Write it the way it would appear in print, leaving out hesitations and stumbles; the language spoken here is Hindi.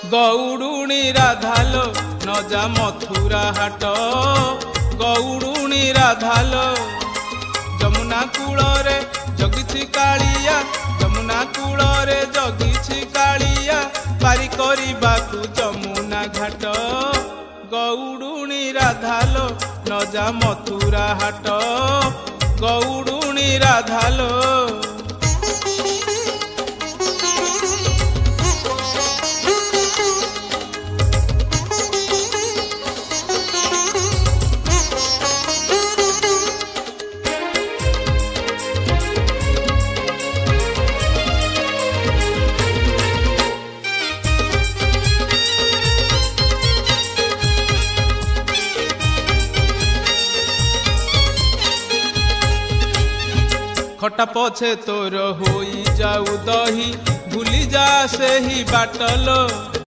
गौड़ुणी राधालो न जा मथुरा हाट गौड़ुणी राधालो जमुना कूल रे जगिछि कालिया जमुना कूल रे जगिछि कालिया पारी करिबाकु जमुना घाट गौड़ुणी राधालो न जा मथुरा हाट गौड़ुणी राधालो खटा पछे तोर होई जाऊ दही भूली जा से ही बाटलो